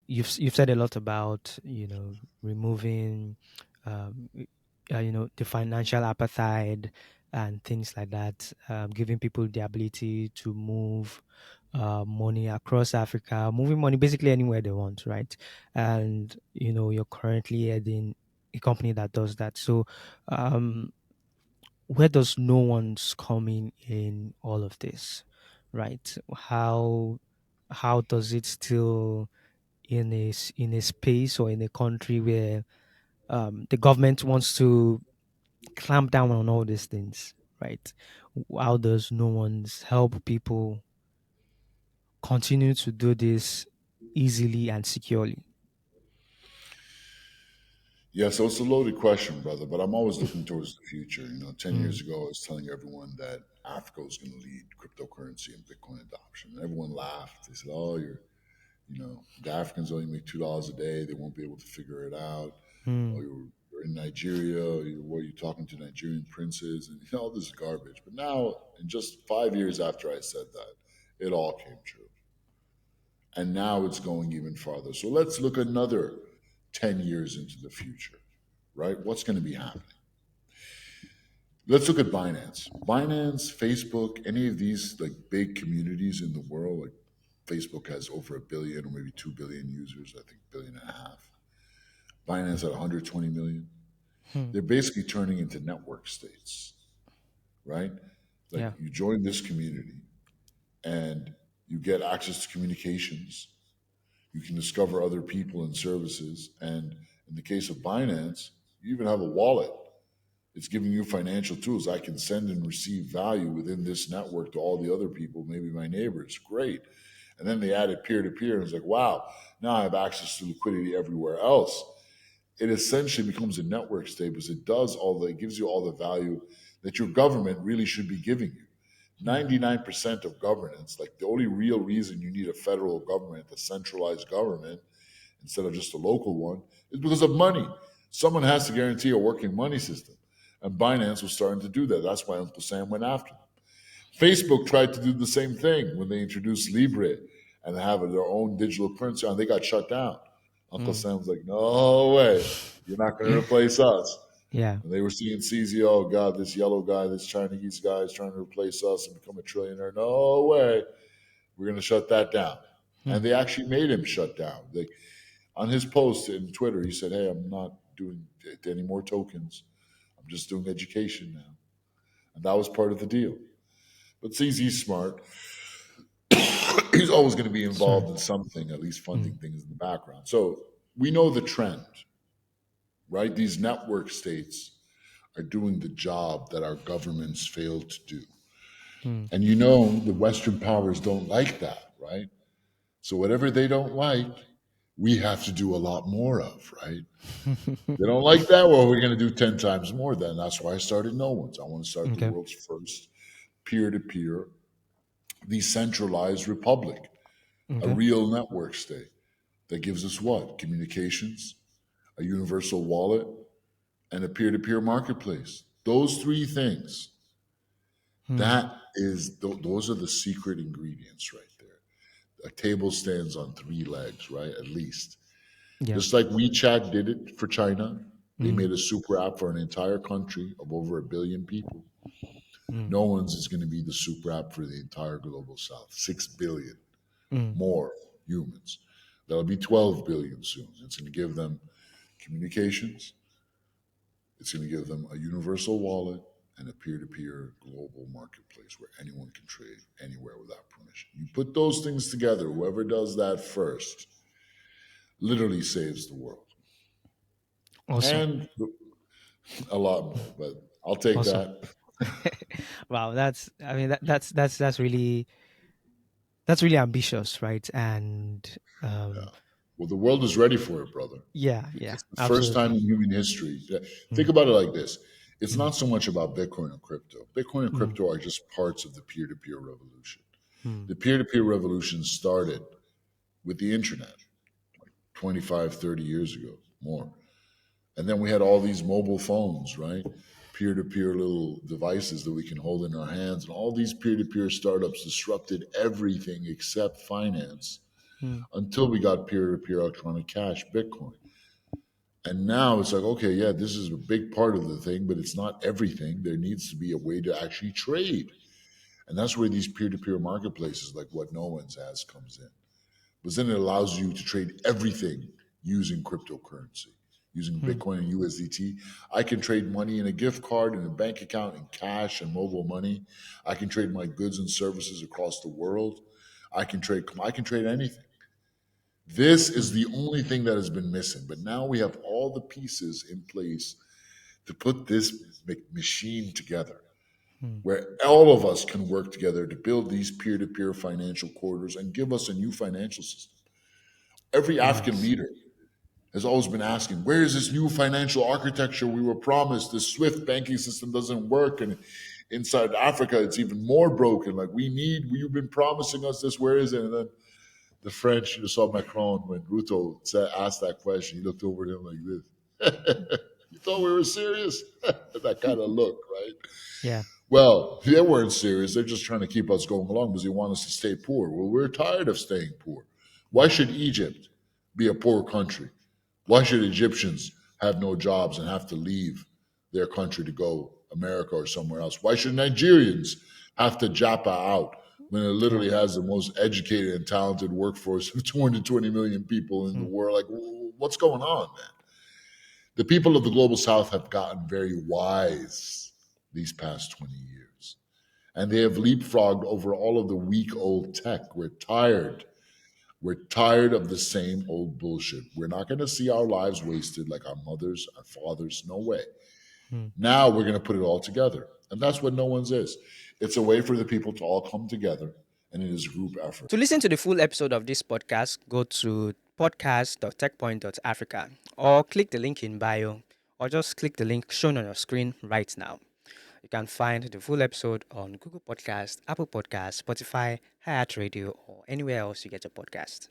you've said a lot about removing the financial appetite and things like that, giving people the ability to move money across Africa, moving money basically anywhere they want, right? And you're currently heading a company that does that. So um, where does no one's coming in all of this, right? How does it still in a space or in a country where the government wants to clamp down on all these things, right? How does no one's help people continue to do this easily and securely? Yeah, so it's a loaded question, brother, but I'm always looking towards the future. 10 Mm, years ago, I was telling everyone that Africa was going to lead cryptocurrency and Bitcoin adoption. And everyone laughed. They said, oh, the Africans only make $2 a day. They won't be able to figure it out. Oh, mm, you're in Nigeria. What are you talking to Nigerian princes? And all this garbage. But now, in just 5 years after I said that, it all came true. And now it's going even farther. So let's look another 10 years into the future, right? What's going to be happening? Let's look at Binance. Binance, Facebook, any of these like big communities in the world, like Facebook has over a billion or maybe 2 billion users, I think billion and a half. Binance at 120 million. mm, They're basically turning into network states, right? Like yeah. you join this community and you get access to communications. You can discover other people and services. And in the case of Binance, you even have a wallet. It's giving you financial tools. I can send and receive value within this network to all the other people, maybe my neighbors. Great. And then they added peer to peer. And it's like, wow, now I have access to liquidity everywhere else. It essentially becomes a network state because it gives you all the value that your government really should be giving you. Mm, 99% of governance, like the only real reason you need a federal government, a centralized government, instead of just a local one, is because of money. Someone has to guarantee a working money system. And Binance was starting to do that. That's why Uncle Sam went after them. Facebook tried to do the same thing when they introduced Libre and they have their own digital currency, and they got shut down. Uncle mm. Sam's like, no way, you're not going to replace us. Yeah. And they were seeing CZ, oh God, this yellow guy, this Chinese guy is trying to replace us and become a trillionaire. No way, we're going to shut that down. And Mm, they actually made him shut down. On his post in Twitter, he said, hey, I'm not doing any more tokens. I'm just doing education now. And that was part of the deal. But CZ's smart. He's always going to be sorry. involved in something, at least funding Mm, things in the background. So we know the trend, right? These network states are doing the job that our governments failed to do. mm. And the Western powers don't like that, right? So whatever they don't like, we have to do a lot more of, right? They don't like that. Well, we're going to do 10 times more then. That's why I started NoOnes. I want to start the Okay. world's first peer to peer, decentralized republic, a Okay. real network state that gives us what? Communications, a universal wallet, and a peer to peer marketplace. Those three things, Mm, those are the secret ingredients right there. A table stands on three legs, right? At least. yeah. Just like WeChat did it for China, they Mm, made a super app for an entire country of over a billion people. mm, No one's is going to be the super app for the entire global south. 6 billion mm, more humans. That'll be 12 billion soon. It's going to give them communications, it's going to give them a universal wallet and a peer to peer global marketplace where anyone can trade anywhere without permission. You put those things together, whoever does that first literally saves the world. awesome. And a lot more, but I'll take Awesome. that. Wow, that's I mean that's really ambitious, right? And Yeah. Well, the world is ready for it, brother. yeah, yeah, It's the first time absolutely. in human history. Think Mm, about it like this. It's mm, not so much about Bitcoin or crypto. Bitcoin and mm, crypto are just parts of the peer to peer revolution. mm, The peer to peer revolution started with the internet 25, 30 years ago, more. And then we had all these mobile phones, right? Peer to peer little devices that we can hold in our hands. And all these peer to peer startups disrupted everything except finance mm, until we got peer to peer electronic cash, Bitcoin. And now it's like, okay, yeah, this is a big part of the thing, but it's not everything. There needs to be a way to actually trade. And that's where these peer to peer marketplaces, like what NoOnes has, comes in. But then it allows you to trade everything using cryptocurrency, using mm, Bitcoin and USDT. I can trade money in a gift card, in a bank account, in cash and mobile money. I can trade my goods and services across the world. I can trade anything. This is mm, the only thing that has been missing. But now we have all the pieces in place to put this machine together mm. where all of us can work together to build these peer to peer financial corridors and give us a new financial system. Every African Nice. leader has always been asking, where is this new financial architecture we were promised? The SWIFT banking system doesn't work. And inside Africa, it's even more broken. Like, you've been promising us this, where is it? And then the French, you saw Macron, when Ruto asked that question, he looked over at him like this. You thought we were serious? That kind of look, right? Yeah. Well, they weren't serious. They're just trying to keep us going along because they want us to stay poor. Well, we're tired of staying poor. Why should Egypt be a poor country? Why should Egyptians have no jobs and have to leave their country to go America or somewhere else? Why should Nigerians have to japa out when it Yeah. literally has the most educated and talented workforce of 220 million people in the Mm, world? Like, what's going on, man? The people of the global south have gotten very wise these past 20 years, and they have leapfrogged over all of the weak old tech. We're tired. We're tired of the same old bullshit. We're not going to see our lives wasted like our mothers, our fathers. No way. mm. Now we're going to put it all together. And that's what NoOnes is. It's a way for the people to all come together, and it is a group effort. To listen to the full episode of this podcast, go to podcast.techpoint.africa or click the link in bio or just click the link shown on your screen right now. You can find the full episode on Google Podcast, Apple Podcast, Spotify, Hayat Radio, or anywhere else you get your podcast.